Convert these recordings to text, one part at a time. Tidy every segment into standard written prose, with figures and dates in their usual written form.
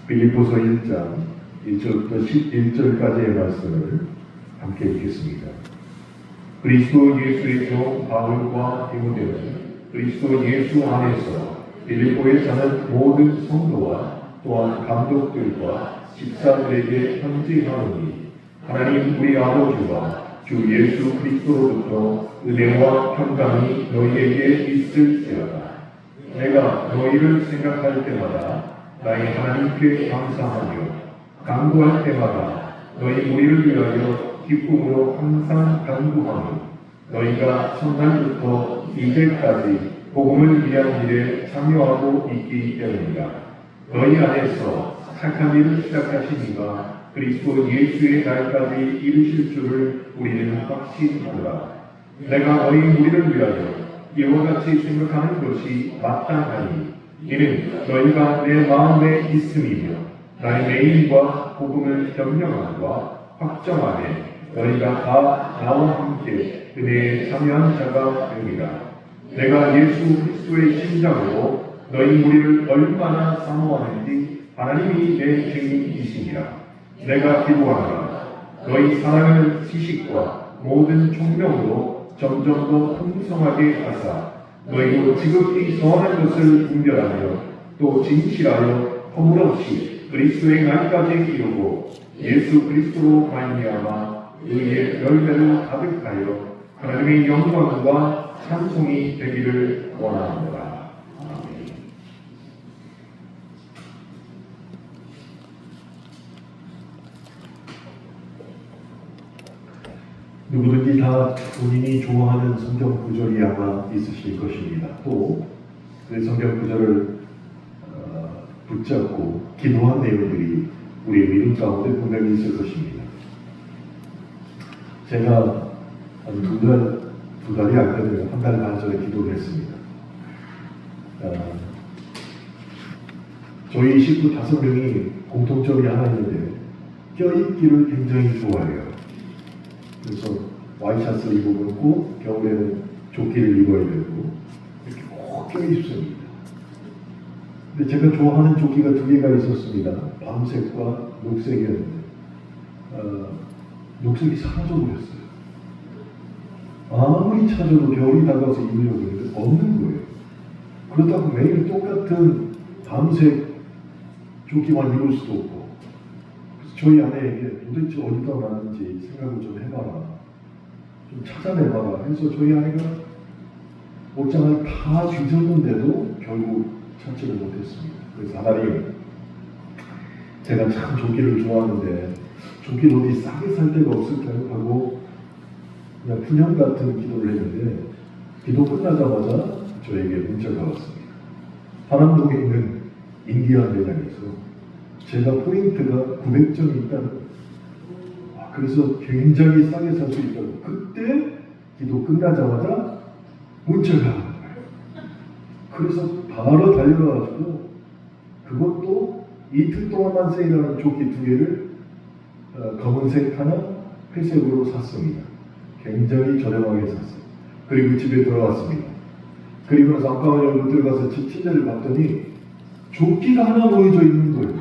빌립보서 1장 1절부터 11절까지의 말씀을 함께 읽겠습니다. 그리스도 예수의 종 바울과 디모데는 그리스도 예수 안에서 빌립보에 사는 모든 성도와 또한 감독들과 집사들에게 편지하노니 하나님 우리 아버지와 주 예수 그리스도로부터 은혜와 평강이 너희에게 있을지어다. 내가 너희를 생각할 때마다 나의 하나님께 감사하며 간구할 때마다 너희 우리를 위하여 기쁨으로 항상 간구하며 너희가 첫날부터 이제까지 복음을 위한 일에 참여하고 있기 때문이다. 너희 안에서 착한 일을 시작하신 이가 그리스도 예수의 날까지 이르실 줄을 우리는 확신하노라. 내가 너희 우리를 위하여 이와 같이 생각하는 것이 마땅하니 이는 너희가 내 마음에 있음이며 나의 메인과 복음을 변명함과 확정하되 너희가 다 나와 함께 은혜에 참여한 자가 되리라. 내가 예수 그리스도의 심장으로 너희 우리를 얼마나 사모하는지 하나님이 내 증인이시니라. 내가 기도하노라. 너희 사랑을 지식과 모든 총명으로 점점 더 풍성하게 하사 너희도 지극히 선한 것을 분별하며 또 진실하여 허물없이 그리스도의 날까지 이루고 예수 그리스도로 말미암아 의의 열매를 가득하여 하나님의 영광과 찬송이 되기를 원합니다. 누구든지 다 본인이 좋아하는 성경 구절이 아마 있으실 것입니다. 또 그 성경 구절을 붙잡고 기도한 내용들이 우리의 믿음 가운데 분명히 있을 것입니다. 제가 한 두 달이 안 되네요. 한 달 반 전에 기도를 했습니다. 저희 식구 5명이 공통점이 하나 있는데 껴입기를 굉장히 좋아해요. 그래서 와이셔츠 입으면 꼭 겨울에는 조끼를 입어야 되고 이렇게 꼭 껴입습니다. 근데 제가 좋아하는 조끼가 2개가 있었습니다. 밤색과 녹색이었는데 녹색이 사라져버렸어요. 아무리 찾아도 겨울이 다가와서 입으려고 했는데 없는 거예요. 그렇다고 매일 똑같은 밤색 조끼만 입을 수도 없고 그래서 저희 아내에게 도대체 어디다 놨는지 생각을 좀 해봐라. 좀 찾아내봐라 해서 저희 아내가 옷장을 다 뒤졌는데도 결국 찾지를 못했습니다. 그래서 하나님, 제가 참 조끼를 좋아하는데 조끼를 어디 싸게 살 데가 없을까요? 하고 그냥 푸념 같은 기도를 했는데 기도 끝나자마자 저에게 문자가 왔습니다. 하남동에 있는 인디안 매장에서 제가 포인트가 900점이 있다는 거예요. 그래서 굉장히 싸게 살 수 있다고. 그때 기도 끝나자마자 문자가 온 거예요. 그래서 바로 달려가가지고 그것도 이틀 동안만 세일하는 조끼 2개를 검은색 하나, 회색으로 샀습니다. 굉장히 저렴하게 샀어요. 그리고 집에 돌아왔습니다. 그리고 나서 안방을 열고 들어가서 집 침대를 봤더니 조끼가 하나 놓여져 있는 거예요.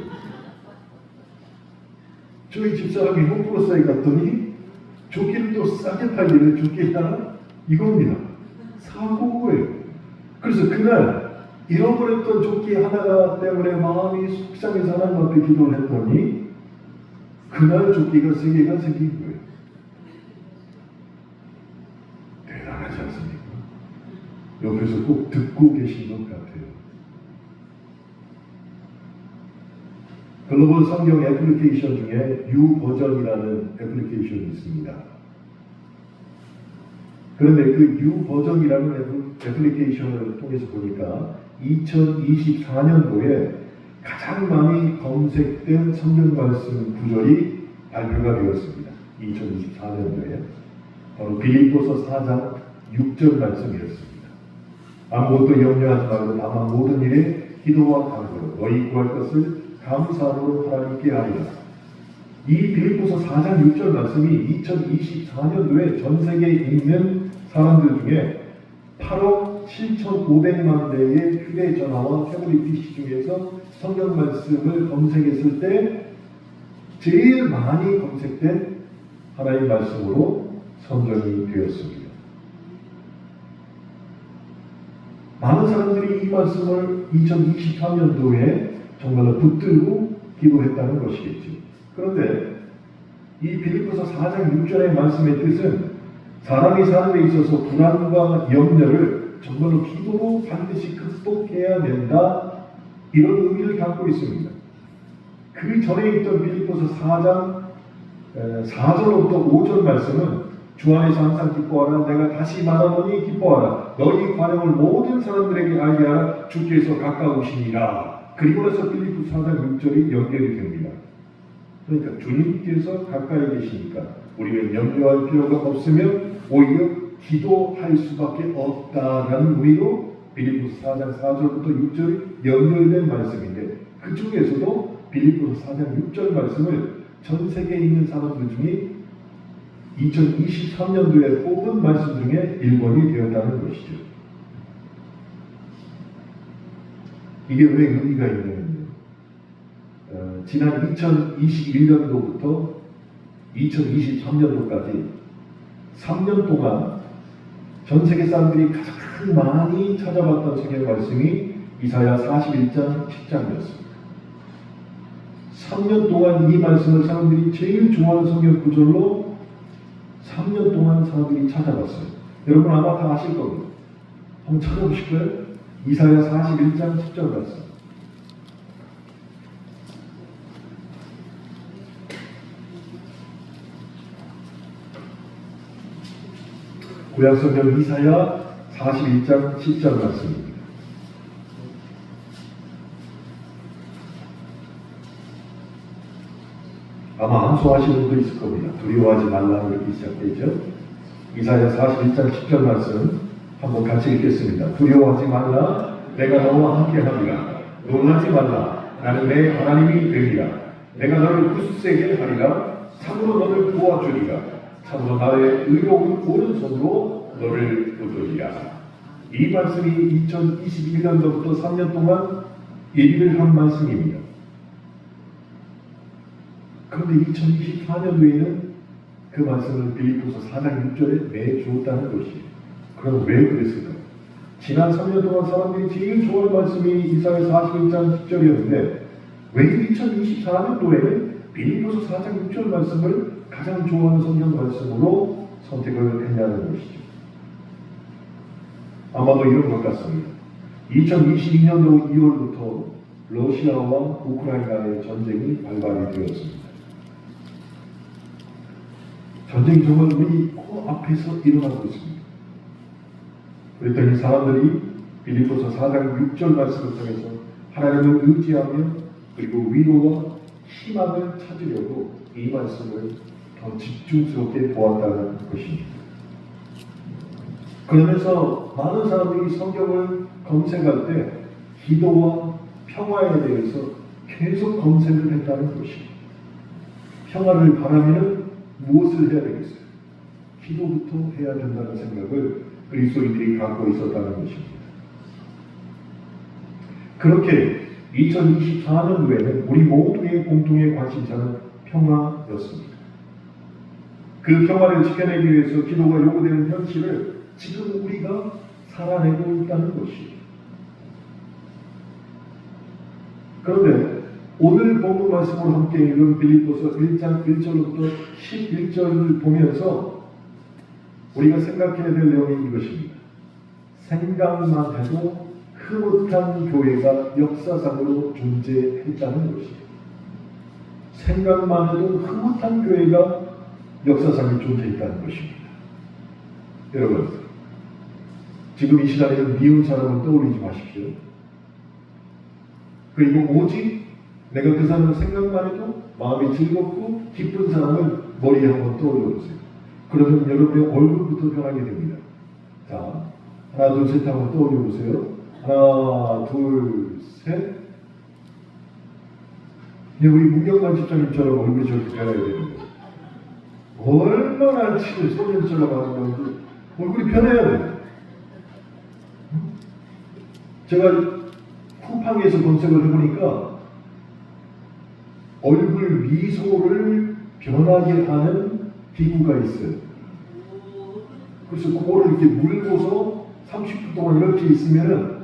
저희 집사람이 홈플러스에 갔더니 조끼를 또 싸게 팔기는 조끼 하나 이겁니다. 사고 거예요. 그래서 그날 잃어버렸던 조끼 하나 때문에 마음이 속상해서 하나님 앞에 기도를 했더니 그날 조끼가 3개가 생긴 거예요. 대단하지 않습니까? 옆에서 꼭 듣고 계신 것 같아요. 글로벌 성경 애플리케이션 중에 U 버전이라는 애플리케이션이 있습니다. 그런데 그 U 버전이라는 애플리케이션을 통해서 보니까 2024년도에 가장 많이 검색된 성경 말씀 구절이 발표가 되었습니다. 2024년도에 바로 빌립보서 4장 6절 말씀이었습니다. 아무것도 염려하지 말고 다만 모든 일에 기도와 간구로 너희 구할 것을 감사로 하나님께 하리라. 이 빌립보서 4장 6절 말씀이 2024년도에 전 세계에 있는 사람들 중에 8억 7,500만 대의 휴대전화와 태블릿 PC 중에서 성경 말씀을 검색했을 때 제일 많이 검색된 하나님 말씀으로 선정이 되었습니다. 많은 사람들이 이 말씀을 2023년도에 정말로 붙들고 기도했다는 것이겠죠. 그런데 이 빌립보서 4장 6절의 말씀의 뜻은 사람이 사는 데 있어서 불안과 염려를 정말로 기도로 반드시 극복해야 된다, 이런 의미를 갖고 있습니다. 그 전에 있던 빌립보서 4장 4절로부터 5절 말씀은 주 안에서 항상 기뻐하라, 내가 다시 말하노니 기뻐하라, 너희 관용을 모든 사람들에게 알게 하라, 주께서 가까우시니라. 그리고 나서 빌립보 4장 6절이 연결이 됩니다. 그러니까 주님께서 가까이 계시니까 우리는 염려할 필요가 없으며 오히려 기도할 수밖에 없다라는 의미로 빌립보서 4장 4절부터 6절이 연결된 말씀인데, 그 중에서도 빌립보서 4장 6절 말씀을 전 세계에 있는 사람들 중에 2023년도에 뽑은 말씀 중에 1번이 되었다는 것이죠. 이게 왜 의미가 있냐면요, 지난 2021년도부터 2023년도까지 3년 동안 전 세계 사람들이 가장 많이 찾아봤던 성경 말씀이 이사야 41장 10장이었습니다. 3년 동안 이 말씀을 사람들이 제일 좋아하는 성경 구절로 3년 동안 사람들이 찾아봤어요. 여러분 아마 다 아실 겁니다. 한번 찾아보실까요? 이사야 41장 10절 말씀. 구약성경 이사야 41장 10절 말씀입니다. 아마 암송하시는 분도 있을 겁니다. 두려워하지 말라, 이렇게 시작되죠. 이사야 41장 10절 말씀 한번 같이 읽겠습니다. 두려워하지 말라, 내가 너와 함께하리라. 놀라지 말라, 나는 내 하나님이 되리라. 내가 너를 굳세게 하리라. 참으로 너를 도와주리라. 참으로 나의 의로운 오른손으로 너를 붙들리라. 이 말씀이 2021년도부터 3년 동안 예비를 한 말씀입니다. 그런데 2024년도에는 그 말씀을 빌립보서 4장 6절에 내주었다는 것이에요. 그럼 왜 그랬을까요? 지난 3년 동안 사람들이 제일 좋아할 말씀이 이사야 41장 10절이었는데 왜 2024년도에는 빌립보서 4장 6절 말씀을 가장 좋아하는 성경 말씀으로 선택을 했냐는 것이죠. 아마도 이런 것 같습니다. 2022년도 2월부터 러시아와 우크라이나의 전쟁이 발발이 되었습니다. 전쟁이 정말 우리 코앞에서 일어나고 있습니다. 그랬더니 사람들이 빌립보서 4장 6절 말씀을 통해서 하나님을 의지하며 그리고 위로와 희망을 찾으려고 이 말씀을 더 집중스럽게 보았다는 것입니다. 그러면서 많은 사람들이 성경을 검색할 때 기도와 평화에 대해서 계속 검색을 했다는 것입니다. 평화를 바라면 무엇을 해야 되겠어요? 기도부터 해야 된다는 생각을 그리스도인들이 갖고 있었다는 것입니다. 그렇게 2024년도에는 우리 모두의 공통의 관심사는 평화였습니다. 그 평화를 지켜내기 위해서 기도가 요구되는 현실을 지금 우리가 살아내고 있다는 것이에요. 그런데 오늘 본문 말씀으로 함께 읽은 빌립보서 1장 1절부터 11절을 보면서 우리가 생각해야 될 내용이 이것입니다. 생각만 해도 흐뭇한 교회가 역사상으로 존재했다는 것이에요. 생각만 해도 흐뭇한 교회가 역사상에 존재했다는 것입니다. 여러분, 지금 이 시간에는 미운 사람을 떠올리지 마십시오. 그리고 오직 내가 그 사람을 생각만 해도 마음이 즐겁고 기쁜 사람을 머리에 한번 떠올려 보세요. 그러면 여러분의 얼굴부터 변하게 됩니다. 자, 하나 둘 셋 한번 떠올려 보세요. 하나 둘 셋. 우리 문경만 집사님처럼 얼굴이 저렇게 변해야 됩니다. 얼마나 치를 소년처럼 하는 건지 얼굴이 변해야 돼요. 제가 쿠팡에서 검색을 해보니까 얼굴 미소를 변하게 하는 기구가 있어요. 그래서 그거를 이렇게 물고서 30분 동안 이렇게 있으면은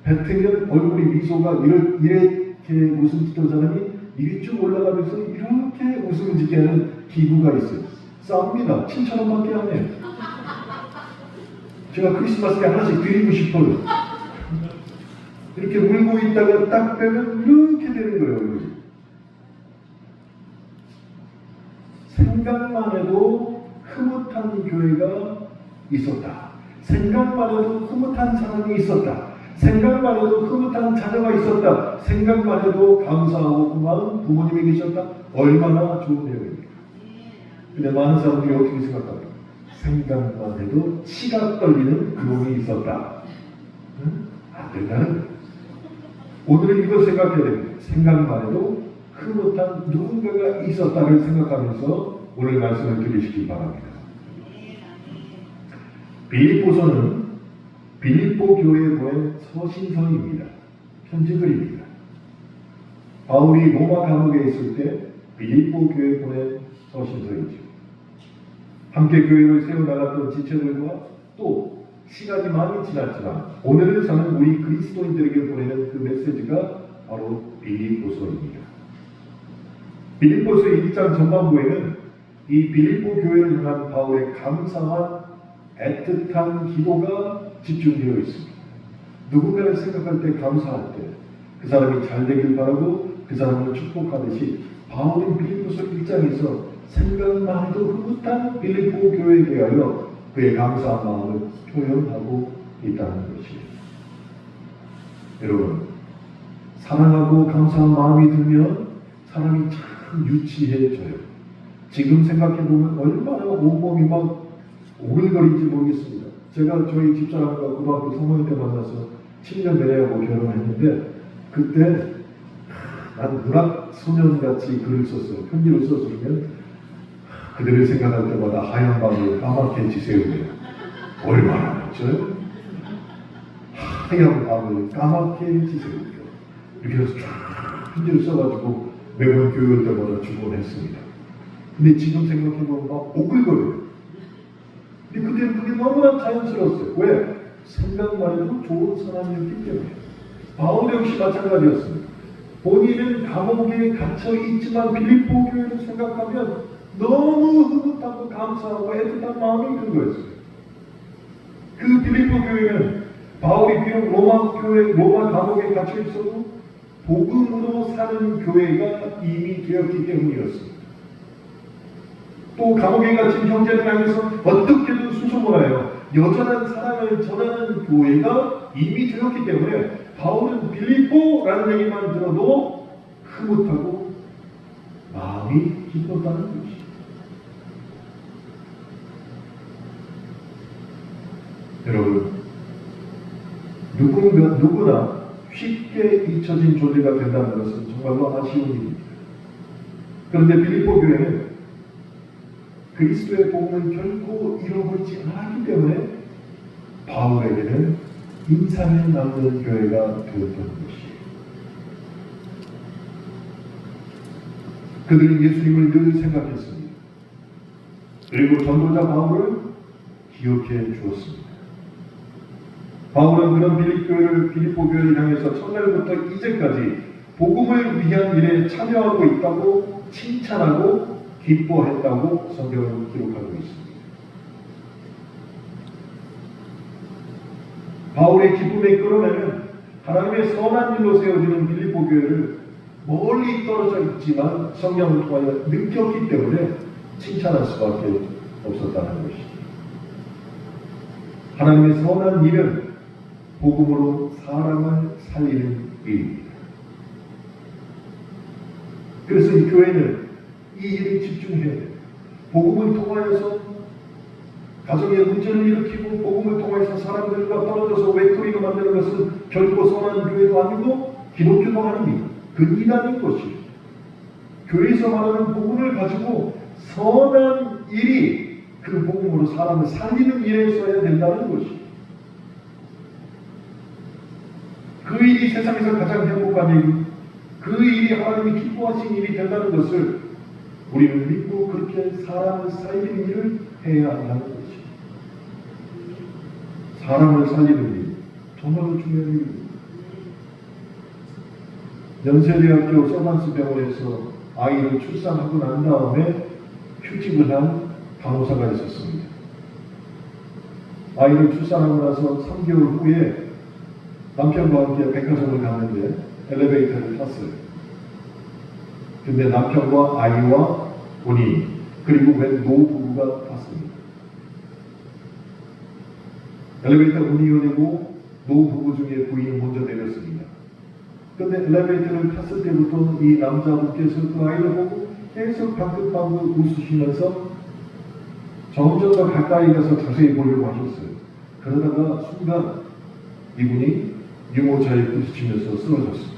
뱉으면 얼굴이 미소가 이렇게 웃음 짓던 사람이 이게 쭉 올라가면서 이렇게 웃음을 짓게 하는 기구가 있어요. 쌉니다. 7,000원밖에 안 해요. 제가 크리스마스에 하나씩 드리고 싶어요. 이렇게 물고 있다가 딱 빼면 이렇게 되는 거예요. 얼굴이. 생각만 해도 흐뭇한 교회가 있었다. 생각만 해도 흐뭇한 사람이 있었다. 생각만 해도 흐뭇한 자녀가 있었다. 생각만 해도 감사하고 고마운 부모님이 계셨다. 얼마나 좋은 내용입니까? 근데 많은 사람들이 어떻게 생각합니까? 생각만 해도 치가 떨리는 그놈이 있었다. 응? 안 된다는. 오늘은 이걸 생각해야 됩니다. 생각만 해도 흐뭇한 누군가가 있었다를 생각하면서 오늘 말씀을 들으시기 바랍니다. 빌립보서는 빌립보 교회에 보낸 서신서입니다. 편지글입니다. 바울이 로마 감옥에 있을 때 빌립보 교회에 보낸 서신서이죠. 함께 교회를 세워나갔던 지체들과 또 시간이 많이 지났지만 오늘을 사는 우리 그리스도인들에게 보내는 그 메시지가 바로 빌립보서입니다. 빌립보서 1장 전반부에는 이 빌립보 교회를 향한 바울의 감사한 애틋한 기도가 집중되어 있습니다. 누군가를 생각할 때, 감사할 때 그 사람이 잘 되길 바라고 그 사람을 축복하듯이 바울은 빌립보서 1장에서 생각만 해도 흐뭇한 빌립보 교회에 대하여 그의 감사한 마음을 표현하고 있다는 것입니다. 여러분, 사랑하고 감사한 마음이 들면 사람이 참 유치해져요. 지금 생각해보면 얼마나 온몸이 막 오글거린지 모르겠습니다. 제가 저희 집사람과 고등학교 3학년 때 만나서 7년 내내하고 결혼했는데 그때 난 문학소년같이 글을 썼어요. 편지를 써주면 그들을 생각할 때마다 하얀 밤을 까맣게 지새우네요. 얼마나 멋져요? 하얀 밤을 까맣게 지새우네요. 이렇게 해서 쫙 편지를 써가지고 매번 교회 때마다 주곤 했습니다. 근데 지금 생각해보면 막 오글거려요. 근데 그때는 그게 너무나 자연스러웠어요. 왜? 생각만 해도 좋은 사람이었기 때문에. 바울 역시 마찬가지였습니다. 본인은 감옥에 갇혀 있지만 빌립보 교회를 생각하면 너무 흐뭇하고 감사하고 애틋한 마음이 든 거였어요. 그 빌립보 교회는 바울이 비록 로마 감옥에 갇혀 있어도 복음으로 사는 교회가 이미 되었기 때문이었습니다. 또 감옥에 갇힌 형제를 향해서 어떻게든 수소문하여 여전한 사랑을 전하는 교회가 이미 되었기 때문에 바울은 빌립보라는 얘기만 들어도 흐뭇하고 마음이 기뻤다는 것이죠. 여러분, 누구나 쉽게 잊혀진 존재가 된다는 것은 정말로 아쉬운 일입니다. 그런데 빌립보 교회는 그리스도의 복음을 결코 잃어버리지 않았기 때문에 바울에게는 인상에 남는 교회가 되었던 것이에요. 그들은 예수님을 늘 생각했습니다. 그리고 전도자 바울을 기억해 주었습니다. 바울은 그런 빌립보 교회를 향해서 첫날부터 이제까지 복음을 위한 일에 참여하고 있다고 칭찬하고 기뻐했다고 성경은 기록하고 있습니다. 바울의 기쁨의 끌어내는 하나님의 선한 일로 세워지는 빌립보 교회를 멀리 떨어져 있지만 성령을 통하여 느꼈기 때문에 칭찬할 수밖에 없었다는 것이죠. 하나님의 선한 일은 복음으로 사람을 살리는 일입니다. 그래서 이 교회는 이 일에 집중해야 돼요. 복음을 통하여서 가정의 문제를 일으키고 복음을 통해서 사람들과 떨어져서 외톨이로 만드는 것은 결코 선한 교회도 아니고 기독교도 아닙니다. 그 이단인 것이에요. 교회에서 말하는 복음을 가지고 선한 일이 그 복음으로 사람을 살리는 일에 써야 된다는 것이에요. 그 일이 세상에서 가장 행복한 일, 그 일이 하나님이 기뻐하신 일이 된다는 것을 우리는 믿고 그렇게 사람을 살리는 일을 해야 한다는 것입니다. 사람을 살리는 일, 정말로 중요한 일입니다. 연세대학교 서반스 병원에서 아이를 출산하고 난 다음에 휴직을 한 간호사가 있었습니다. 아이를 출산하고 나서 3개월 후에 남편과 함께 백화점을 갔는데 엘리베이터를 탔어요. 근데 남편과 아이와 본인 그리고 웬 노부부가 탔습니다. 엘리베이터 문이 열리고 노부부 중에 부인이 먼저 내렸습니다. 근데 엘리베이터를 탔을 때부터 이 남자분께서 그 아이를 보고 계속 방긋방긋 웃으시면서 점점 더 가까이 가서 자세히 보려고 하셨어요. 그러다가 순간 이분이 유모차에 부딪히면서 쓰러졌습니다.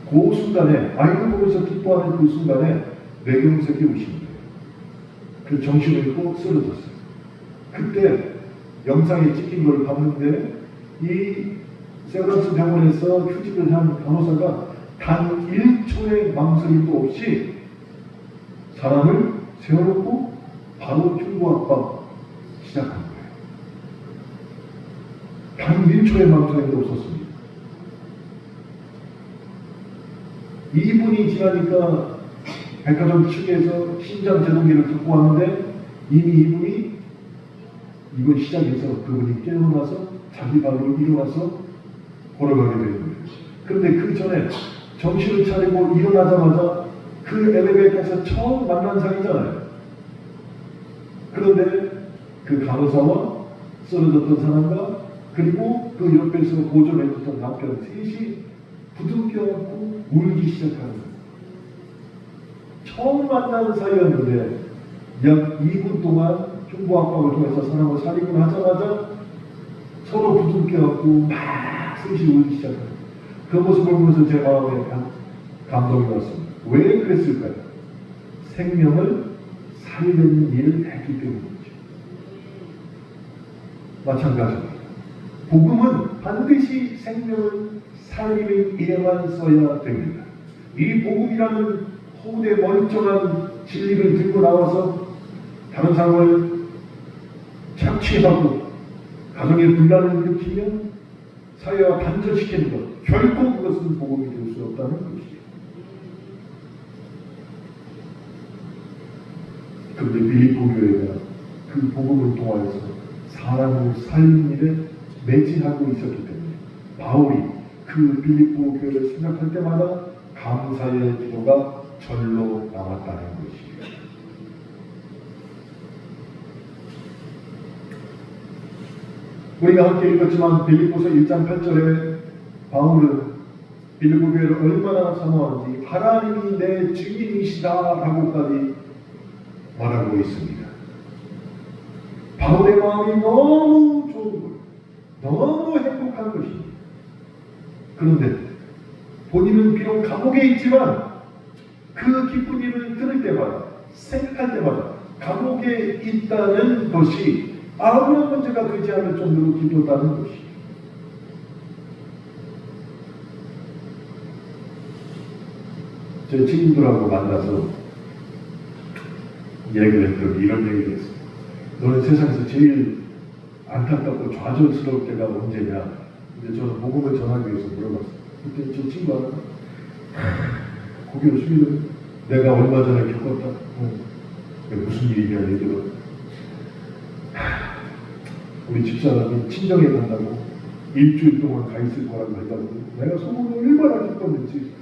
그 순간에 아이를 보면서 기뻐하는 그 순간에 뇌경색이 오신 거예요. 그 정신을 잃고 쓰러졌어요. 그때 영상에 찍힌 걸 봤는데 이 세브란스 병원에서 휴직을 한 간호사가 단 1초의 망설임도 없이 사람을 세워놓고 바로 흉부압박 시작한 거예요. 단 1초의 망설임도 없었습니다. 2분이 지나니까 백화점 측에서 심장 제동기를 갖고 왔는데 이미 이분이 이번 시작해서 그분이 깨어나서 자기 발로 일어나서 걸어가게 되는 거예요. 그런데 그 전에 정신을 차리고 일어나자마자 그 엘리베이터에서 처음 만난 사이잖아요. 그런데 그 간호사와 쓰러졌던 사람과 그리고 그 옆에서 보조해줬던 남편 셋이 부둥켜 안고 울기 시작하는 거예요. 처음 만난 사이였는데 약 2분 동안 흉부압박을 통해서 사람을 살리고 나자마자 서로 부둥켜 안고 막 셋이 울기 시작하는 거예요. 그 모습을 보면서 제 마음에 감동이 왔습니다. 왜 그랬을까요? 생명을 살리는 일을 했기 때문이죠. 마찬가지입니다. 복음은 반드시 생명을 살리는 일에만 써야 됩니다. 이 복음이라는 허우대 멀쩡한 진리를 들고 나와서 다른 사람을 착취하고 가정의 분란을 일으키면 사회와 단절시키는 것, 결코 그것은 복음이 될 수 없다는 것이죠. 그런데 빌립보 교회가 그 복음을 통하여서 사람을 살리는 일에 매진하고 있었기 때문에 바울이 그 빌립보 교회를 생각할 때마다 감사의 기도가 절로 남았다는 것이에요. 우리가 함께 읽었지만 빌립보서 1장 8절에 바울은 빌립보 교회를 얼마나 사모하는지 하나님이 내 증인이시다라고까지 말하고 있습니다. 바울의 마음이 너무 좋은 거예요. 너무 행복한 것입니다. 그런데 본인은 비록 감옥에 있지만 그 기쁜 일을 들을 때마다 생각할 때마다 감옥에 있다는 것이 아무런 문제가 되지 않을 정도로 기뻤다는 것이. 제 친구들하고 만나서 얘기를 했더니 이런 얘기를 했어요. 너는 세상에서 제일 안타깝고 좌절스러울 때가 언제냐? 근데 저는 복음을 전하기 위해서 물어봤어요. 그때 저 친구가 고개를 숙이더니 내가 얼마 전에 겪었다. 무슨 일이냐 얘기를. 우리 집사람이 친정에 간다고 일주일 동안 가 있을 거라고 했다고 내가 속으로 얼마나 기뻤는지.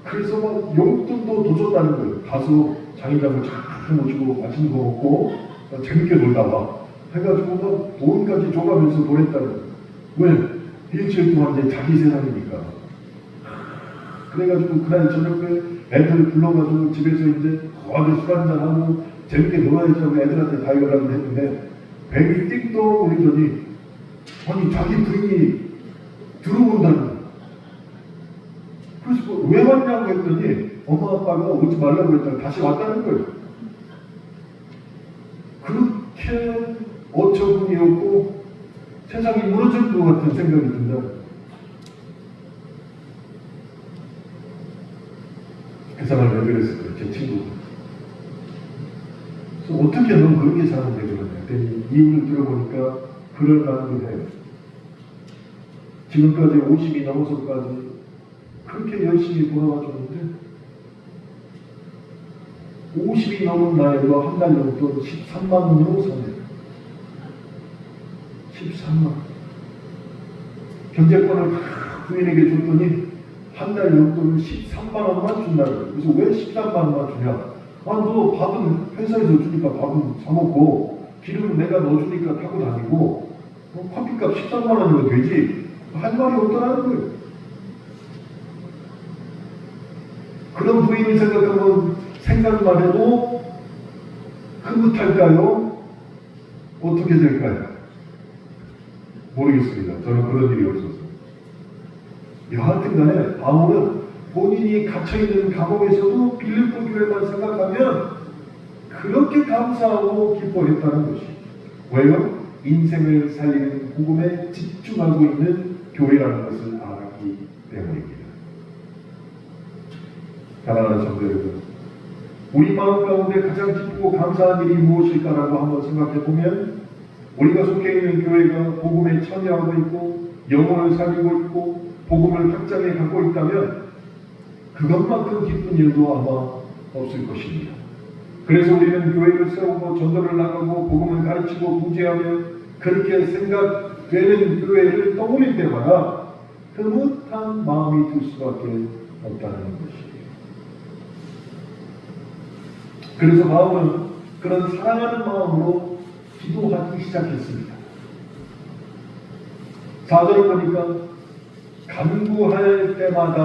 그래서 막 용돈도 더 줬다는 거예요. 가서 장인장을 잘 모시고 맛있는 거 먹고 재밌게 놀다 와. 해가지고 막 돈까지 줘가면서 보냈다는 거예요. 왜? 일주일 동안 이제 자기 세상이니까. 그래가지고 그날 저녁에 애들 불러가지고 집에서 이제 거하게 술 한잔하고 재밌게 놀아야지 하고 애들한테 다 연락을 했는데 뱀이 띵동 울리더니 아니 자기 부인이 들어온다는 거예요. 그래서 왜 왔냐고 했더니 엄마 아빠가 오지 말라고 했더니 다시 왔다는 거예요. 그렇게 어처구니없고 세상이 무너질 것 같은 생각이 든다. 그 사람이 왜 그랬을까요? 제 친구가. 그래서 어떻게 넌 그렇게 사는데 그러냐 했더니 이유를 들어보니까 그럴 만도 해요. 지금까지 50이 넘어서까지 그렇게 열심히 벌어와 줬는데 50이 넘은 나이로 한 달 용돈 13만 원으로 사네요. 13만 원. 경제권을 부인에게 줬더니 한 달 용돈을 13만 원만 준다고. 그래서 왜 13만 원만 주냐? 너 밥은 회사에서 주니까 밥은 사 먹고 기름은 내가 넣어주니까 타고 다니고 커피값 13만 원이면 되지. 할 말이 없더라는 거예요. 그런 부인을 생각하면 생각만 해도 흐뭇할까요? 어떻게 될까요? 모르겠습니다. 저는 그런 일이 없어서. 여하튼 간에 바울은 본인이 갇혀있는 감옥에서도 빌립보 교회만 생각하면 그렇게 감사하고 기뻐했다는 것이. 왜요? 인생을 살리는 복음에 집중하고 있는 교회라는 것을 알았기 때문입니다. 사랑하는 성도 여러분, 우리 마음 가운데 가장 기쁘고 감사한 일이 무엇일까라고 한번 생각해보면 우리가 속해 있는 교회가 복음에 참여하고 있고 영혼을 살리고 있고 복음을 확장해 갖고 있다면 그것만큼 기쁜 일도 아마 없을 것입니다. 그래서 우리는 교회를 세우고 전도를 나가고 복음을 가르치고 구제하며 그렇게 생각되는 교회를 떠올릴 때마다 흐뭇한 마음이 들 수밖에 없다는 것이에요. 그래서 바울은 그런 사랑하는 마음으로 기도하기 시작했습니다. 4절을 보니까 간구할 때마다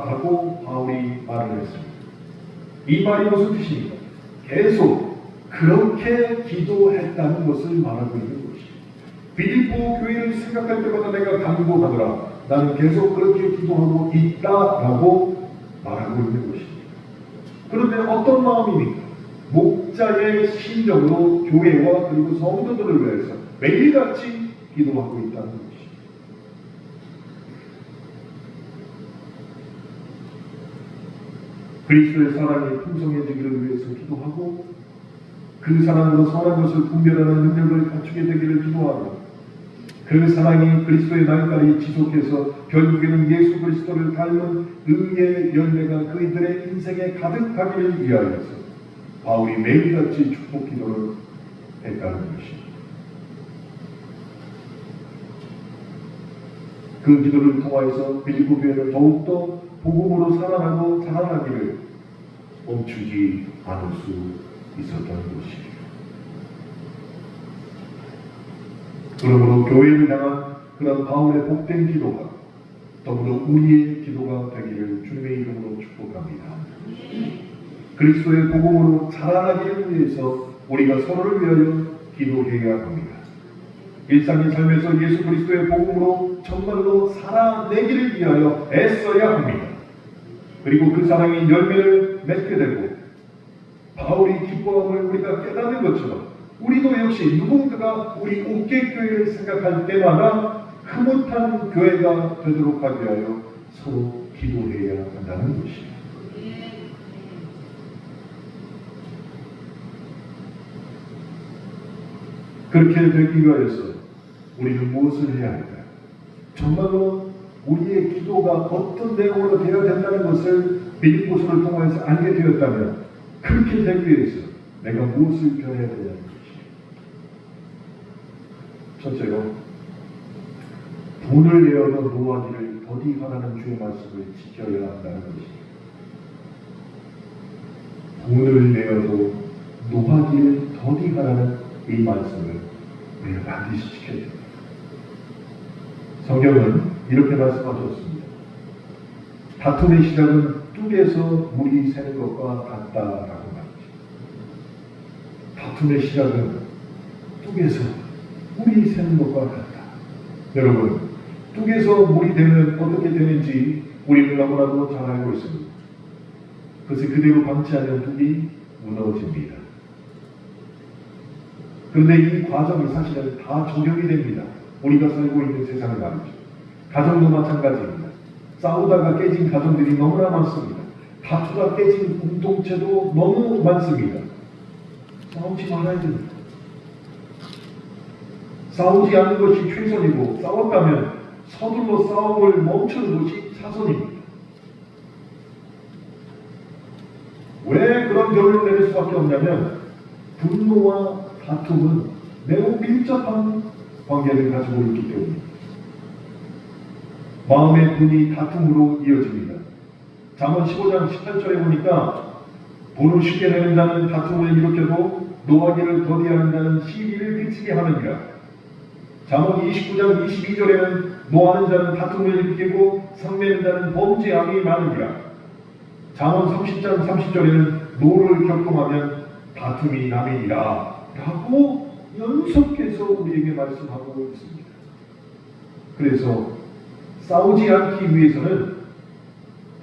라고 바울이 말을 했습니다. 이 말이 무슨 뜻입니까? 계속 그렇게 기도했다는 것을 말하고 있는 것이에요. 빌립보 교회를 생각할 때마다 내가 간구하더라. 나는 계속 그렇게 기도하고 있다라고 말하고 있는 것입니다. 그런데 어떤 마음입니까? 목자의 심정으로 교회와 그리고 성도들을 위해서 매일같이 기도하고 있다는 것입니다. 그리스도의 사랑이 풍성해지기를 위해서 기도하고 그 사랑으로 선한 것을 분별하는 능력을 갖추게 되기를 기도하고 그 사랑이 그리스도의 날까지 지속해서 결국에는 예수 그리스도를 닮은 의의 열매가 그들의 인생에 가득하기를 위하여서 바울이 매일같이 축복 기도를 했다는 것입니다. 그 기도를 통하여서 빌립보 교회는 더욱더 복음으로 살아나고 자라나기를 멈추지 않을 수 있었던 것입니다. 그러므로 교회를 향한 그런 바울의 복된 기도가 더불어 우리의 기도가 되기를 주님의 이름으로 축복합니다. 그리스도의 복음으로 자라나기를 위해서 우리가 서로를 위하여 기도해야 합니다. 일상의 삶에서 예수 그리스도의 복음으로 정말로 살아내기를 위하여 애써야 합니다. 그리고 그 사랑이 열매를 맺게 되고 바울이 기뻐함을 우리가 깨닫는 것처럼 우리도 역시 누군가가 우리 옥계교회를 생각할 때마다 흐뭇한 교회가 되도록 하기 위하여 서로 기도해야 한다는 것입니다. 그렇게 되기 위해서 우리는 무엇을 해야 할까요? 정말로 우리의 기도가 어떤 내용으로 되어야 된다는 것을 빌립보서를 통해서 알게 되었다면 그렇게 되기 위해서 내가 무엇을 변해야 되냐는 것이에요. 첫째로 돈을 내어도 노하기를 더디하라는 주의 말씀을 지켜야 한다는 것입니다. 돈을 내어도 노하기를 더디하라는 이 말씀을 우리가 반드시 지켜야 됩니다. 성경은 이렇게 말씀하셨습니다. 다툼의 시작은 뚝에서 물이 새는 것과 같다라고 말이죠. 다툼의 시작은 뚝에서 물이 새는 것과 같다. 여러분, 뚝에서 물이 되면 어떻게 되는지 우리는 너무나도 잘 알고 있습니다. 그것을 그대로 방치하면 뚝이 무너집니다. 그런데 이 과정이 사실은 다 적용이 됩니다. 우리가 살고 있는 세상을 말이죠. 가정도 마찬가지입니다. 싸우다가 깨진 가정들이 너무나 많습니다. 다투다 깨진 공동체도 너무 많습니다. 싸우지 말아야 됩니다. 싸우지 않는 것이 최선이고 싸웠다면 서둘러 싸움을 멈추는 것이 차선입니다. 왜 그런 결론을 내릴 수밖에 없냐면 분노와 다툼은 매우 밀접한 관계를 가지고 있기 때문입니다. 마음의 분이 다툼으로 이어집니다. 잠언 15장 18절에 보니까 돈을 쉽게 내는 자는 다툼을 일으켜도 노하기를 더디하는 자는 시비를 그치게 하느니라. 잠언 29장 22절에는 노하는 자는 다툼을 일으키고 성내는 자는 범죄함이 많으니라. 잠언 30장 30절에는 노를 격동하면 다툼이 남이니라 라고 연속해서 우리에게 말씀하고 있습니다. 그래서 싸우지 않기 위해서는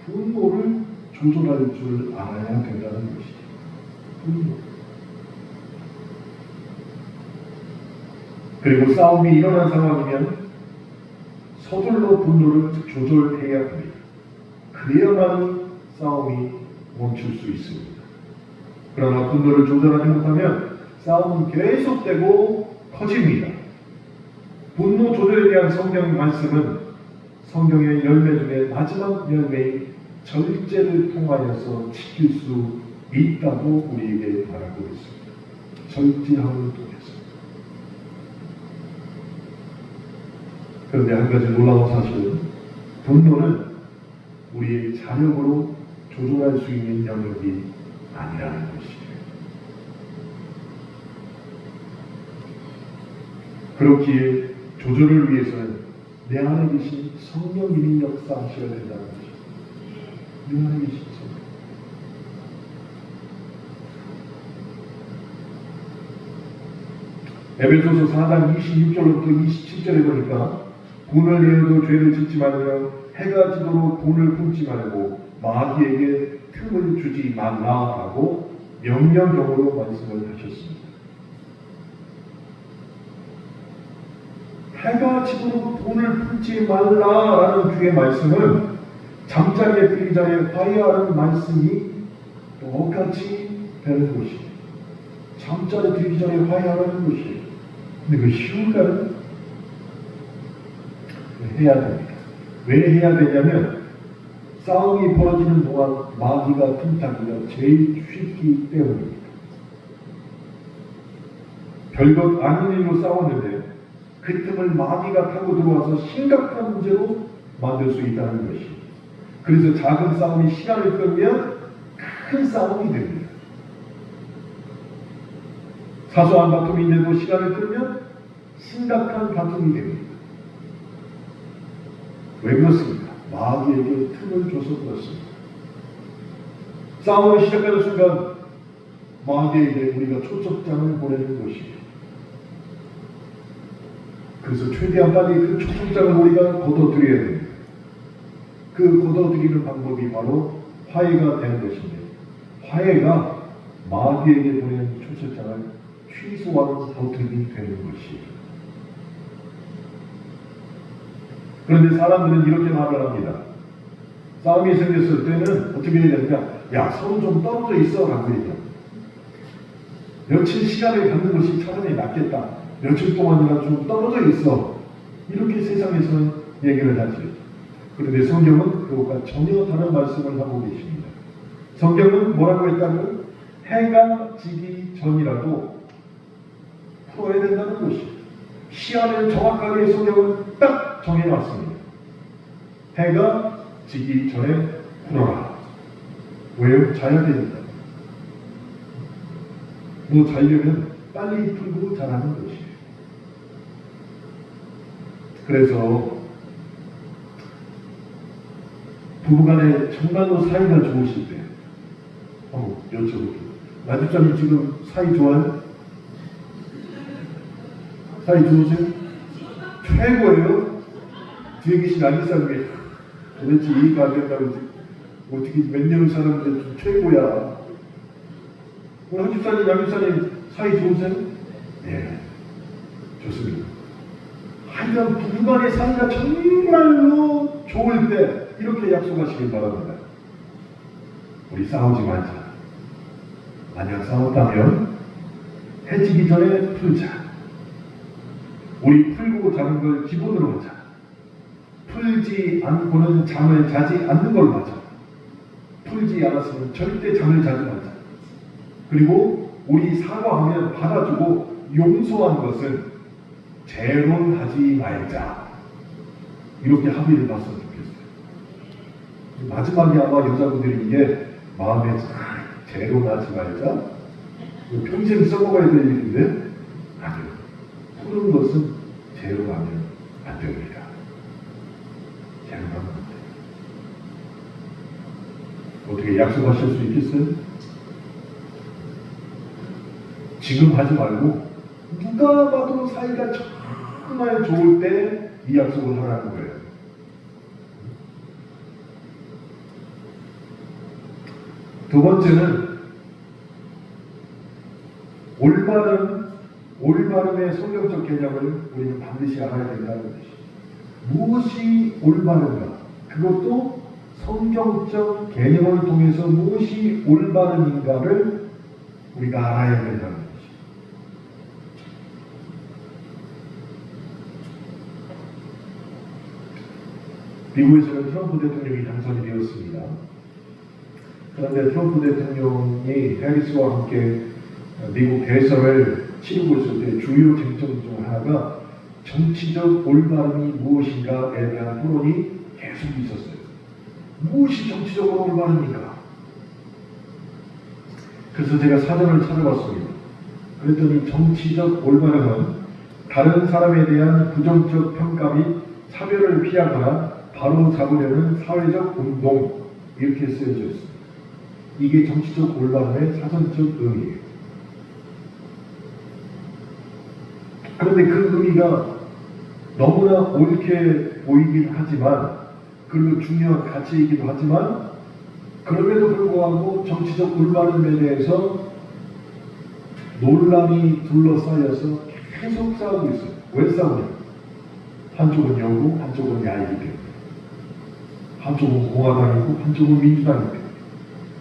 분노를 조절할 줄 알아야 된다는 것이죠. 분노. 그리고 싸움이 일어난 상황이면 서둘러 분노를 조절해야 합니다. 그래야만 싸움이 멈출 수 있습니다. 그러나 분노를 조절하지 못하면 싸움은 계속되고 커집니다. 분노 조절에 대한 성경 말씀은 성경의 열매 중에 마지막 열매인 절제를 통하여서 지킬 수 있다고 우리에게 말하고 있습니다. 절제함을 통해서. 그런데 한 가지 놀라운 사실은 분노는 우리의 자력으로 조절할 수 있는 영역이 아니라는 것이에요. 그렇기에 조절을 위해서는 내 안에 계신 성령님이 역사하셔야 된다는 것이죠. 내 안에 계신 성령. 에베소서 4장 26절부터 27절에 보니까 분을 내어도 죄를 짓지 말며 해가 지도록 분을 품지 말고 마귀에게 틈을 주지 말라라고 명령형으로 말씀을 하셨습니다. 해가 지도록 돈을 품지 말라라는 주의 말씀은 잠자리에 들기 전에 화해하라는 말씀이 똑같이 되는 것이에요. 잠자리에 들기 전에 화해하라는 것이에요. 근데 그 쉬운가는 해야 됩니다. 왜 해야 되냐면 싸움이 벌어지는 동안 마귀가 틈타기가 제일 쉽기 때문입니다. 별것 아닌 일로 싸웠는데 그 틈을 마귀가 타고 들어와서 심각한 문제로 만들 수 있다는 것입니다. 그래서 작은 싸움이 시간을 끌면 큰 싸움이 됩니다. 사소한 다툼인데도 시간을 끌면 심각한 다툼이 됩니다. 왜 그렇습니까? 마귀에게 틈을 줘서 그렇습니다. 싸움을 시작하는 순간 마귀에게 우리가 초청장을 보내는 것이에요. 그래서 최대한 빨리 그 초청장을 우리가 걷어들여야 됩니다. 그 걷어들이는 방법이 바로 화해가 되는 것인데 화해가 마귀에게 보내는 초청장을 취소하는 버튼이 되는 것이에요. 그런데 사람들은 이렇게 말을 합니다. 싸움이 생겼을 때는 어떻게 해야 되느냐? 야, 서로 좀 떨어져 있어 라고 얘기합니다. 며칠 시간을 갖는 것이 차라리 낫겠다. 며칠 동안이라도 좀 떨어져 있어. 이렇게 세상에서는 얘기를 하죠. 그런데 성경은 그것과 전혀 다른 말씀을 하고 계십니다. 성경은 뭐라고 했다고요? 해가 지기 전이라도 풀어야 된다는 것이에요. 시간을 정확하게 성경은 딱 정해놨습니다. 해가 지기 전에 풀어라. 왜요? 자야 됩니다. 뭐 자려면 빨리 풀고 자라는 것이에요. 그래서 부부간에 정말로 사이가 좋으실 때 여쭤볼게요. 나집사님 지금 사이 좋아요? 사이 좋으세요? 최고예요? 뒤에 계신 나집사님이 도대체 이해가 안 된다고 어떻게 몇 년을 사는데 최고야. 오늘 한집사님, 양집사님 사이 좋으세요? 네, 좋습니다. 하여튼 그냥 부부간의 사이가 정말로 좋을 때 이렇게 약속하시길 바랍니다. 우리 싸우지 말자. 만약 싸웠다면 해지기 전에 풀자. 우리 풀고 자는 걸 기본으로 하자. 풀지 않고는 잠을 자지 않는 걸 맞아. 풀지 않았으면 절대 잠을 자지 말자. 그리고 우리 사과하면 받아주고 용서한 것은 재론하지 말자. 이렇게 합의를 봤으면 좋겠어요. 마지막에 아마 여자분들이 이게 마음에 재론하지 말자. 평생 써먹어야 될 일인데 아니요. 푸는 것은 재론하면 안 됩니다. 재론하면 안 돼요. 어떻게 약속하실 수 있겠어요? 지금 하지 말고 누가 봐도 사이가 정말 좋을 때 이 약속을 하라는 거예요. 두 번째는 올바름의 성경적 개념을 우리는 반드시 알아야 된다는 것이죠. 무엇이 올바른가? 그것도 성경적 개념을 통해서 무엇이 올바름인가를 우리가 알아야 된다는 것이죠. 미국에서는 트럼프 대통령이 당선이 되었습니다. 그런데 트럼프 대통령이 해리스와 함께 미국 대선을 치르고 있을 때 주요 쟁점 중 하나가 정치적 올바름이 무엇인가에 대한 토론이 계속 있었어요. 무엇이 정치적으로 올바릅니까? 그래서 제가 사전을 찾아봤습니다. 그랬더니 정치적 올바름은 다른 사람에 대한 부정적 평가 및 차별을 피하거나 바로 잡으려는 사회적 운동, 이렇게 쓰여져 있습니다. 이게 정치적 올바름의 사전적 의미예요. 그런데 그 의미가 너무나 옳게 보이긴 하지만, 그리고 중요한 가치이기도 하지만, 그럼에도 불구하고 정치적 올바름에 대해서 논란이 둘러싸여서 계속 싸우고 있어요. 왜 싸우냐? 한쪽은 여고, 한쪽은 야이기 때문에. 한쪽은 공화당이고, 한쪽은 민주당이기 때문에.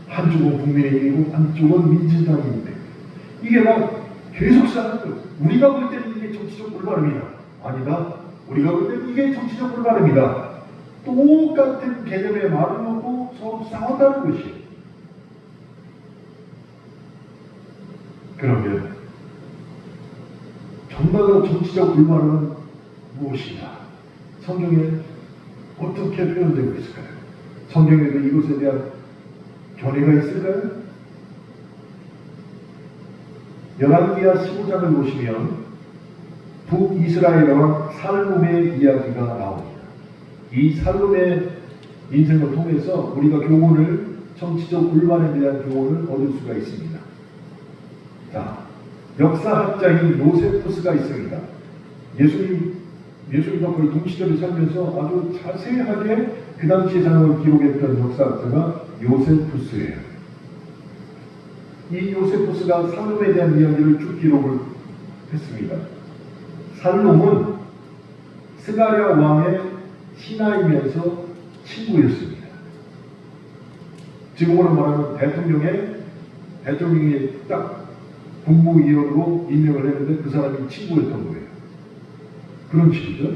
한쪽은 국민의힘이고, 한쪽은 민주당이기 때문에. 이게 막 계속 싸우는 거예요. 우리가 볼 때는 이게 정치적 올바름이다. 아니다. 우리가 볼 때는 이게 정치적 올바름이다. 똑같은 개념의 말을 놓고 서로 싸운다는 것이에요. 그러면 정말로 정치적 올바름은 무엇인가? 성경에 어떻게 표현되고 있을까요? 성경에도 이것에 대한 견해가 있을까요? 열왕기하 15장을 보시면 북이스라엘 왕 살룸의 이야기가 나옵니다. 이 살룸의 인생을 통해서 우리가 교훈을, 정치적 올바름에 대한 교훈을 얻을 수가 있습니다. 자, 역사학자인 요세푸스가 있습니다. 예수님과 거의 동시대를 살면서 아주 자세하게 그 당시의 상황을 기록했던 역사학자가 요세푸스예요. 이 요세푸스가 살룸에 대한 이야기를 쭉 기록을 했습니다. 살룸은 스가랴 왕의 신하이면서 친구였습니다. 지금으로 말하면 대통령이 딱 국무위원으로 임명을 했는데 그 사람이 친구였던 거예요. 그런 식이죠.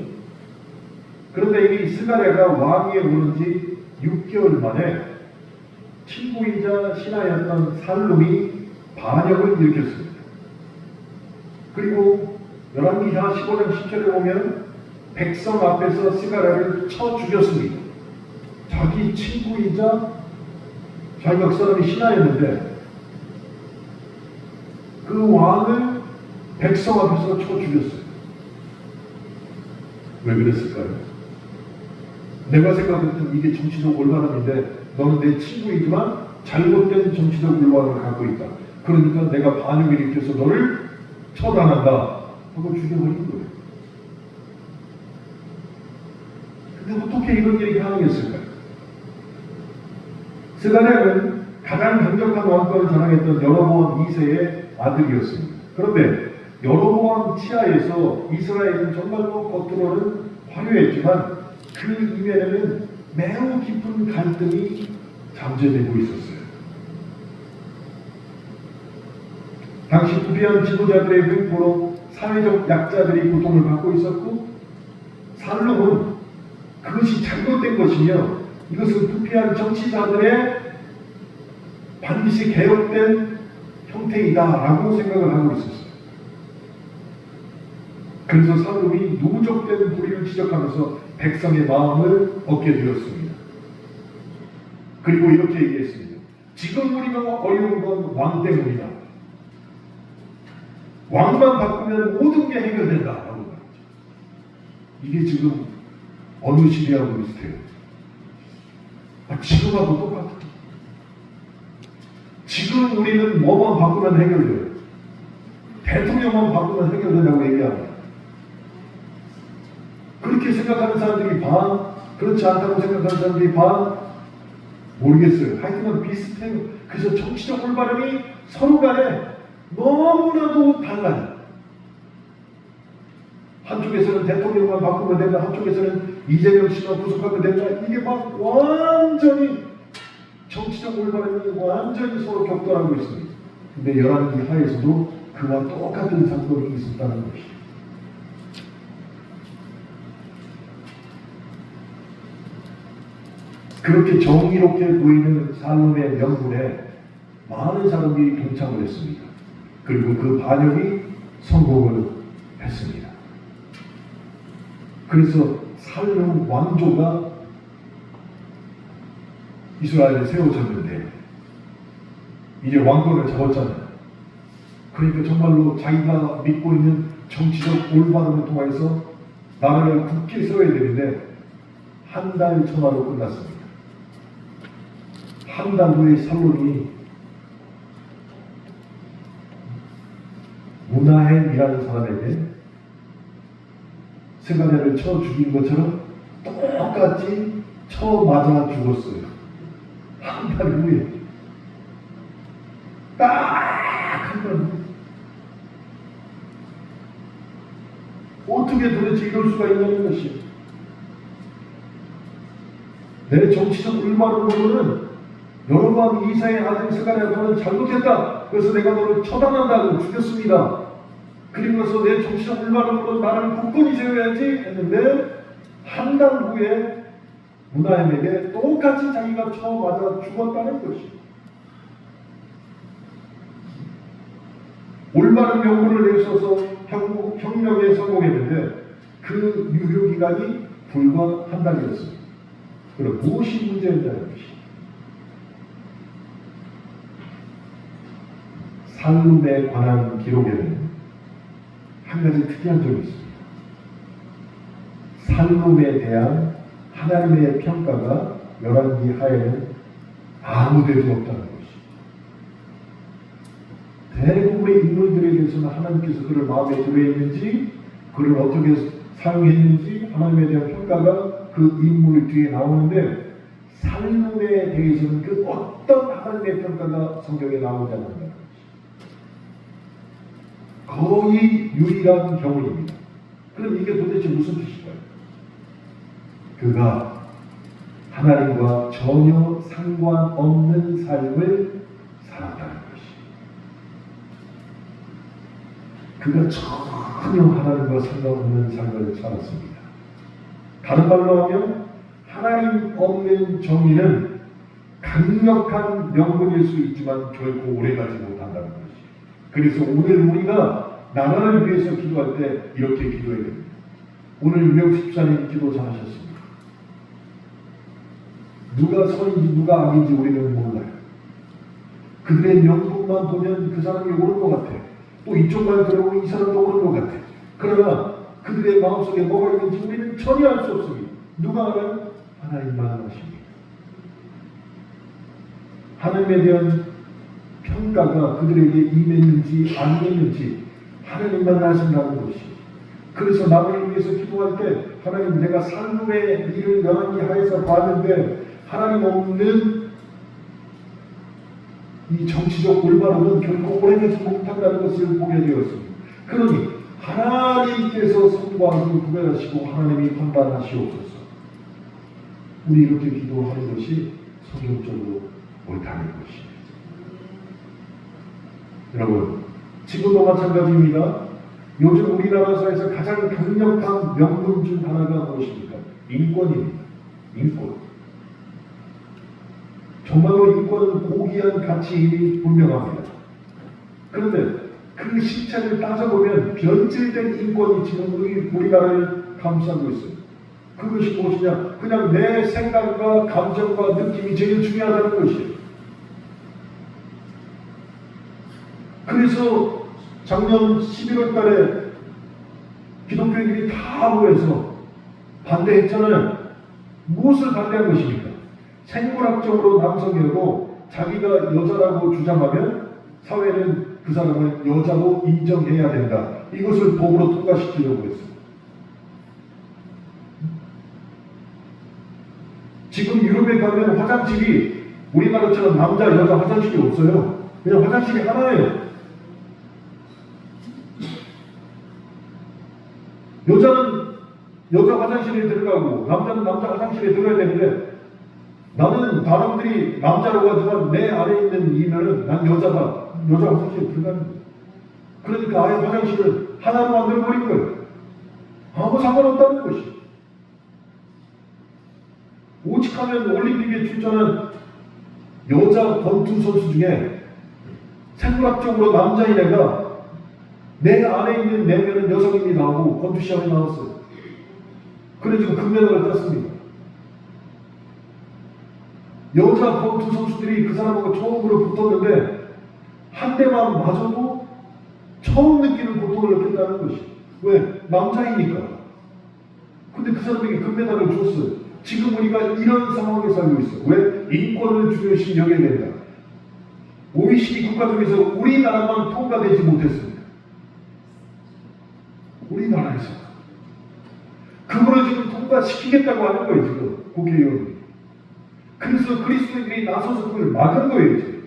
그런데 이 스가랴가 왕위에 오른 지 6개월 만에 친구이자 신하였던 살룸이 반역을 일으켰습니다. 그리고 열왕기하 15장 10절에 보면 백성 앞에서 스가랴를 쳐 죽였습니다. 자기 친구이자 자기 역사람이 신하였는데 그 왕을 백성 앞에서 쳐 죽였어요. 왜 그랬을까요? 내가 생각했던 이게 정치적 올바름인데 너는 내 친구이지만 잘못된 정치적 올바름을 갖고 있다. 그러니까 내가 반역을 일으켜서 너를 처단한다 하고 죽여버린 거예요. 근데 어떻게 이런 일이 가능했을까요? 스가랴는 가장 강력한 왕권을 자랑했던 여로보암 2세의 아들이었습니다. 그런데 여로보암 치하에서 이스라엘은 정말로 겉으로는 화려했지만 그 이면에는 매우 깊은 갈등이 잠재되고 있었어요. 당시 부패한 지도자들의 횡포로 사회적 약자들이 고통을 받고 있었고, 살롬은 그것이 잘못된 것이며 이것은 부패한 정치자들의 반드시 개혁된 형태이다라고 생각을 하고 있었어요. 그래서 살롬이 누적된 불의를 지적하면서 백성의 마음을 얻게 되었습니다. 그리고 이렇게 얘기했습니다. 지금 우리가 어려운 건 왕 때문이다. 왕만 바꾸면 모든 게 해결된다. 라고 말했죠. 이게 지금 어느 시대하고 비슷해요. 지금하고 똑같아요. 지금 우리는 뭐만 바꾸면 해결돼요. 대통령만 바꾸면 해결된다고 얘기합니다. 그렇게 생각하는 사람들이 반, 그렇지 않다고 생각하는 사람들이 반, 모르겠어요. 하여튼 비슷해요. 그래서 정치적 올바름이 서로 간에 너무나도 달라요. 한쪽에서는 대통령만 바꾸면 된다, 한쪽에서는 이재명 씨만 구속하면 된다. 이게 막 완전히 정치적 올바름이 완전히 서로 격돌하고 있습니다. 근데 열왕기 하에서도 그와 똑같은 사건이 있었다는 것이죠. 그렇게 정의롭게 보이는 살롬의 명분에 많은 사람들이 동참을 했습니다. 그리고 그 반역이 성공을 했습니다. 그래서 살롬 왕조가 이스라엘에 세워졌는데 이제 왕권을 잡았잖아요. 그러니까 정말로 자기가 믿고 있는 정치적 올바름을 통해서 나라를 굳게 세워야 되는데 한 달 전화로 끝났습니다. 한 달 후에 살롬이 문하햄이라는 사람에게 스가랴를 쳐 죽인 것처럼 똑같이 쳐 맞아 죽었어요. 한 달 후에 딱 한 달 후에 어떻게 도대체 이럴 수가 있냐는 것이 내 정치적 올바름으로는 여로보암 이사의 아들 스가랴가 너는 잘못했다. 그래서 내가 너를 처단한다고 죽였습니다. 그리고 나서 내 정치적 올바름으로 나를 굳건히 세워야지 했는데 한 달 후에 문하햄에게 똑같이 자기가 처음 맞아 죽었다는 것이 올바른 명분을 내서서 혁명에 성공했는데 그 유효기간이 불과 한 달이었습니다. 그럼 무엇이 문제였냐는 것이 살롬에 관한 기록에는 한 가지 특이한 점이 있습니다. 살롬에 대한 하나님의 평가가 열왕기 하에는 아무데도 없다는 것이. 대부분의 인물들에 대해서는 하나님께서 그를 마음에 들어있는지, 그를 어떻게 사용했는지 하나님에 대한 평가가 그 인물 뒤에 나오는데 살롬에 대해서는 그 어떤 하나님의 평가가 성경에 나오지 않는다는 것이. 거의 유일한 경우입니다. 그럼 이게 도대체 무슨 뜻일까요? 그가 하나님과 전혀 상관없는 삶을 살았다는 것이. 그가 전혀 하나님과 상관없는 삶을 살았습니다. 다른 말로 하면 하나님 없는 정의는 강력한 명분일 수 있지만 결코 오래가지 못한다는 것이. 그래서 오늘 우리가 나라를 위해서 기도할 때 이렇게 기도해야 됩니다. 오늘 유명식 집사님 기도 잘하셨습니다. 누가 선인지 누가 악인지 우리는 몰라요. 그들의 명분만 보면 그 사람이 옳은 것 같아. 또 이쪽만 들어보면 이 사람도 옳은 것 같아. 그러나 그들의 마음속에 뭐가 있는지 우리는 전혀 알 수 없습니다. 누가 알아요? 하나님만 아십니다. 하나님에 대한 평가가 그들에게 임했는지 안 임했는지 하나님만 아신다는 것이. 그래서 남을 위해서 기도할 때 하나님 내가 살롬의 일을 열왕기 하에서 봤는데 하나님 없는 이 정치적 올바름은 결코 오래가지 못한다는 것을 보게 되었습니다. 그러니 하나님께서 선과 악을 구별하시고 하나님이 판단하시옵소서. 우리 이렇게 기도하는 것이 성경적으로 옳다는 것입니다. 여러분, 지금도 마찬가지입니다. 요즘 우리나라 사회에서 가장 강력한 명분 중 하나가 무엇입니까? 인권입니다. 인권. 정말로 인권은 고귀한 가치임이 분명합니다. 그런데 그 실체를 따져보면 변질된 인권이 지금 우리나라를 감싸고 있어요. 그것이 무엇이냐? 그냥 내 생각과 감정과 느낌이 제일 중요하다는 것이에요. 그래서 작년 11월 달에 기독교인들이 다 모여서 반대했잖아요. 무엇을 반대한 것입니까? 생물학적으로 남성이어도 자기가 여자라고 주장하면 사회는 그 사람을 여자로 인정해야 된다. 이것을 법으로 통과시키려고 했어요. 지금 유럽에 가면 화장실이 우리나라처럼 남자, 여자 화장실이 없어요. 그냥 화장실이 하나예요. 여자는 여자 화장실에 들어가고 남자는 남자 화장실에 들어가야 되는데 나는 사람들이 남자라고 하지만 내 안에 있는 이면은 난 여자다. 여자 화장실에 들어가는 거예요. 그러니까 아예 화장실을 하나로 만들어버린 거예요. 아무 상관없다는 것이. 오직하면 올림픽에 출전한 여자 권투 선수 중에 생물학적으로 남자인 애가 내 안에 있는 내면은 여성입니다 하고 권투 시합에 나왔어요. 그래 지금 금메달을 땄습니다. 여자 권투 선수들이 그 사람하고 처음으로 붙었는데 한 대만 맞아도 처음 느끼는 고통을 느낀다는 것이. 왜? 남자이니까. 근데 그 사람에게 금메달을 줬어요. 지금 우리가 이런 상황에 살고 있어요. 왜? 인권을 중요시 여겨야 된다. OECD 국가 중에서 우리나라만 통과되지 못했습니다. 우리나라에서. 그거를 지금 통과시키겠다고 하는 거예요, 지금 국회의원이. 그래서 그리스도인들이 나서서 그걸 막은 거예요, 지금.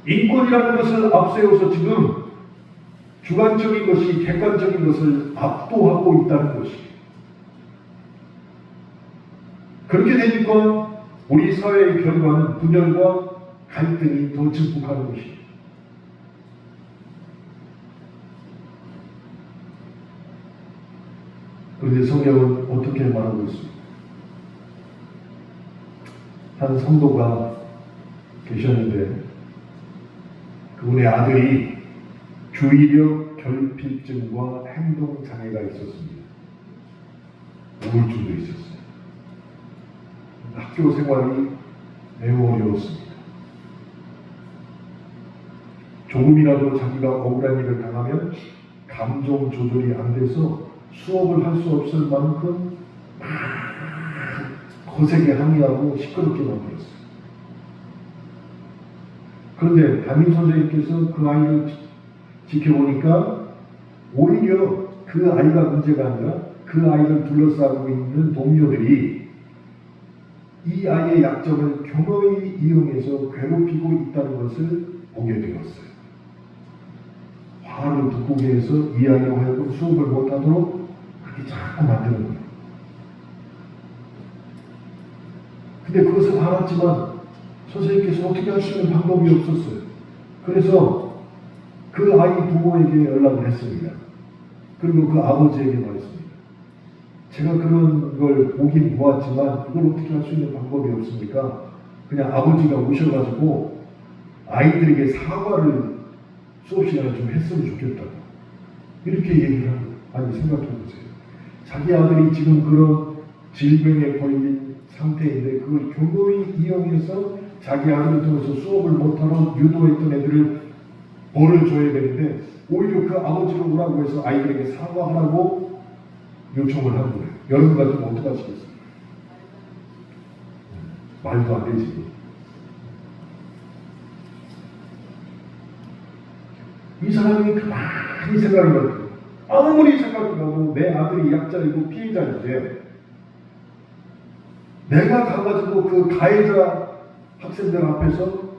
인권이라는 것을 앞세워서 지금 주관적인 것이 객관적인 것을 압도하고 있다는 것이에요. 그렇게 되니까 우리 사회의 결과는 분열과 갈등이 더 증폭하는 것이에요. 그런데 성경은 어떻게 말하고 있습니까? 한 성도가 계셨는데 그분의 아들이 주의력 결핍증과 행동장애가 있었습니다. 우울증도 있었어요. 학교 생활이 매우 어려웠습니다. 조금이라도 자기가 억울한 일을 당하면 감정 조절이 안 돼서 수업을 할 수 없을 만큼 거세게 항의하고 시끄럽게 만들었어요. 그런데 담임 선생님께서 그 아이를 지켜보니까 오히려 그 아이가 문제가 아니라 그 아이를 둘러싸고 있는 동료들이 이 아이의 약점을 교묘히 이용해서 괴롭히고 있다는 것을 보게 되었어요. 화를 돋구게 해서 이 아이로 하여금 수업을 못하도록 그렇게 자꾸 만드는 거예요. 근데 그것을 알았지만 선생님께서 어떻게 할 수 있는 방법이 없었어요. 그래서 그 아이 부모에게 연락을 했습니다. 그리고 그 아버지에게 말했습니다. 제가 그런 걸 보긴 보았지만 이걸 어떻게 할 수 있는 방법이 없습니까? 그냥 아버지가 오셔가지고 아이들에게 사과를 수업 시간에 좀 했으면 좋겠다고 이렇게 얘기를 하는 거예요. 아니 생각해보세요. 자기 아들이 지금 그런 질병에 걸린 상태인데 그걸 교묘히 이용해서 자기 아들을 통해서 수업을 못하러 유도했던 애들을 벌을 줘야 되는데 오히려 그 아버지를 오라고 해서 아이들에게 사과하라고 요청을 한 거예요. 여러분 같으면 어떻게 하시겠어요? 말도 안 되지. 이 사람이 가만히 생각을 해요. 아무리 생각해도 내 아들이 약자이고 피해자인데 내가 가가지고 그 가해자 학생들 앞에서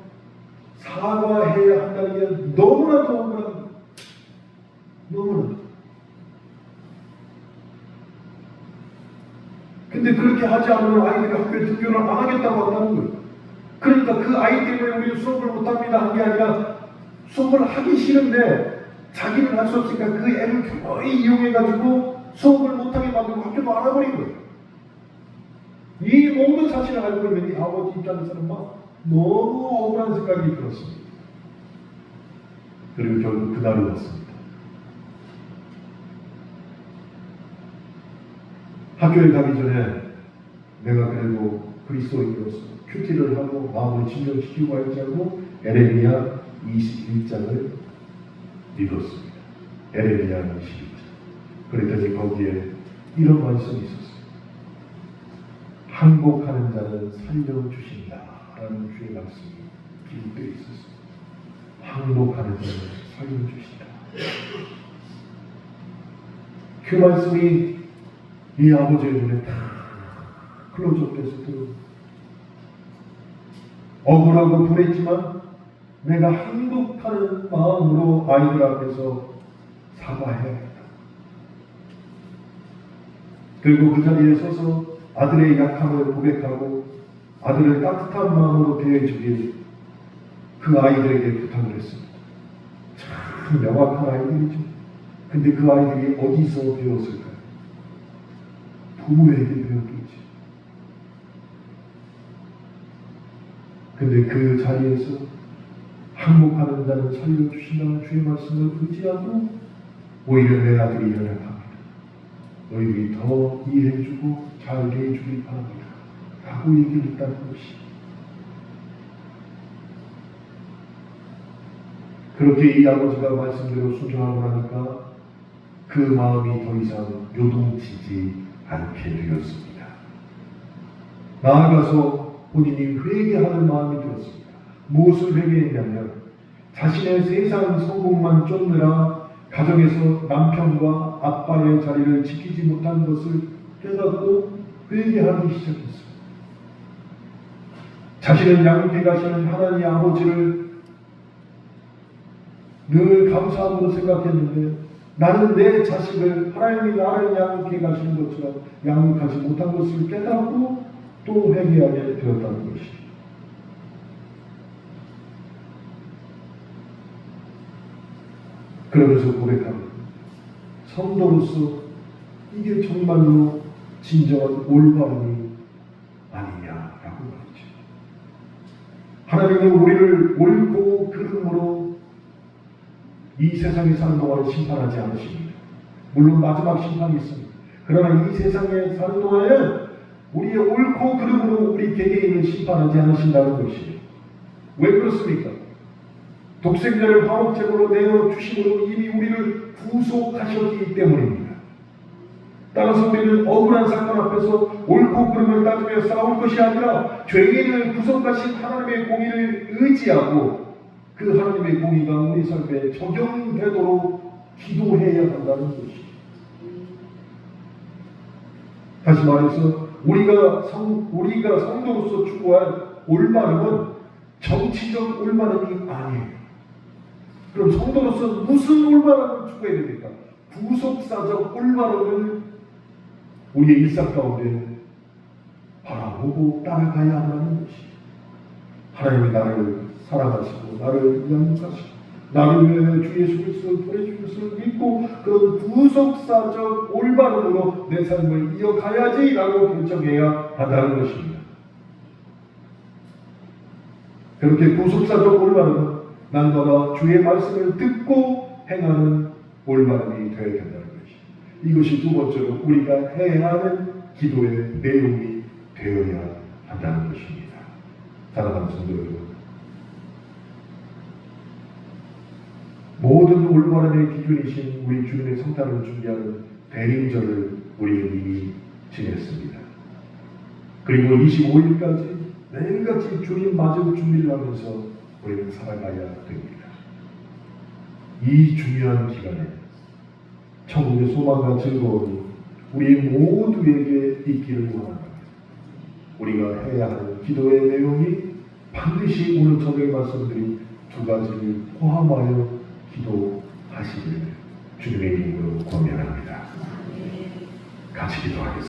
사과해야 한다는 게 너무나도 억울한 거예요. 너무나도. 근데 그렇게 하지 않으면 아이들이 학교에 등교를 안 하겠다고 한다는 거예요. 그러니까 그 아이 때문에 우리 수업을 못합니다 한 게 아니라 수업을 하기 싫은데 자기는 할 수 없으니까 그 애를 거의 이용해가지고 수업을 못하게 만들고 학교도 안 와버린 거예요. 이 모든 사실을 알고 있는 이 아버지 입장에서는 막 너무 억울한 생각이 들었습니다. 그리고 결국 그날이 왔습니다. 학교에 가기 전에 내가 그래도 그리스도인으로서 큐티를 하고 마음을 진정시키고 가야지 하고 에레미야 21장을 읽었습니다. 에레미야 21장. 그랬더니 거기에 이런 말씀이 있었어요. 항복하는 자는 살려주신다 라는 주의 말씀이 기록되어 있었어요. 항복하는 자는 살려주신다. 그 말씀이 이 아버지의 눈에 다 클로즈업돼서 들어옵니다. 억울하고 불했지만 내가 항복하는 마음으로 아이들 앞에서 사과해야겠다. 그리고 그 자리에 서서 아들의 약함을 고백하고 아들을 따뜻한 마음으로 대해주길 그 아이들에게 부탁을 했습니다. 참 명확한 아이들이죠. 근데 그 아이들이 어디서 배웠을까요? 부모에게 배웠겠지. 근데 그 자리에서 항복하는 자는 살려주신다는 주의 말씀을 의지하고 오히려 내 아들이 연약합니다. 너희들이 더 이해해주고 잘 대해주길 바랍니다. 라고 얘기를 했다는 것이. 그렇게 이 아버지가 말씀대로 순종하고 나니까 그 마음이 더 이상 요동치지 않게 되었습니다. 나아가서 본인이 회개하는 마음이 들었습니다. 무엇을 회개했냐면 자신의 세상 성공만 쫓느라 가정에서 남편과 아빠의 자리를 지키지 못한 것을 깨닫고 회개하기 시작했습니다. 자신을 양육해 가시는 하나님 아버지를 늘 감사함으로 생각했는데 나는 내 자식을 하나님이 나를 양육해 가시는 것처럼 양육하지 못한 것을 깨닫고 또 회개하게 되었다는 것입니다. 그러면서 고백합니다. 성도로서 이게 정말로 진정한 올바름이 아니냐라고 말이죠. 하나님은 우리를 옳고 그름으로 이 세상에 사는 동안에 심판하지 않으십니다. 물론 마지막 심판이 있습니다. 그러나 이 세상에 사는 동안에는 우리의 옳고 그름으로 우리 개개인을 심판하지 않으신다는 것이에요. 왜 그렇습니까? 독생자를 화목제물로 내어주심으로 이미 우리를 구속하셨기 때문입니다. 따라서 우리는 억울한 사건 앞에서 옳고 그름을 따지며 싸울 것이 아니라 죄인을 구속하신 하나님의 공의를 의지하고 그 하나님의 공의가 우리 삶에 적용되도록 기도해야 한다는 것이죠. 다시 말해서 우리가 성도로서 추구할 올바름은 정치적 올바름이 아니에요. 그럼 성도로서 무슨 올바름을 추구해야 됩니까? 구속사적 올바름을 우리의 일상 가운데 바라보고 따라가야 한다는 것이. 하나님이 나를 사랑하시고 나를 양육하시고 나를 위해 주 예수 그리스도를 보내주신 것을 믿고 그런 구속사적 올바름으로 내 삶을 이어가야지라고 결정해야 한다는 것입니다. 그렇게 구속사적 올바름은 날마다 주의 말씀을 듣고 행하는 올바름이 되어야 된다는 것이. 이것이 두 번째로 우리가 해야 하는 기도의 내용이 되어야 한다는 것입니다. 사랑하는 성도 여러분, 모든 올바름의 기준이신 우리 주님의 성탄을 준비하는 대림절을 우리는 이미 지냈습니다. 그리고 25일까지 매일같이 주님 맞을 준비를 하면서 우리는 살아가야 됩니다. 이 중요한 기간에 천국의 소망과 즐거움이 우리 모두에게 있기를 원합니다. 우리가 해야 하는 기도의 내용이 반드시 오늘 저녁에 말씀드린 두 가지를 포함하여 기도하시길 주님의 이름으로 권면합니다. 같이 기도하겠습니다.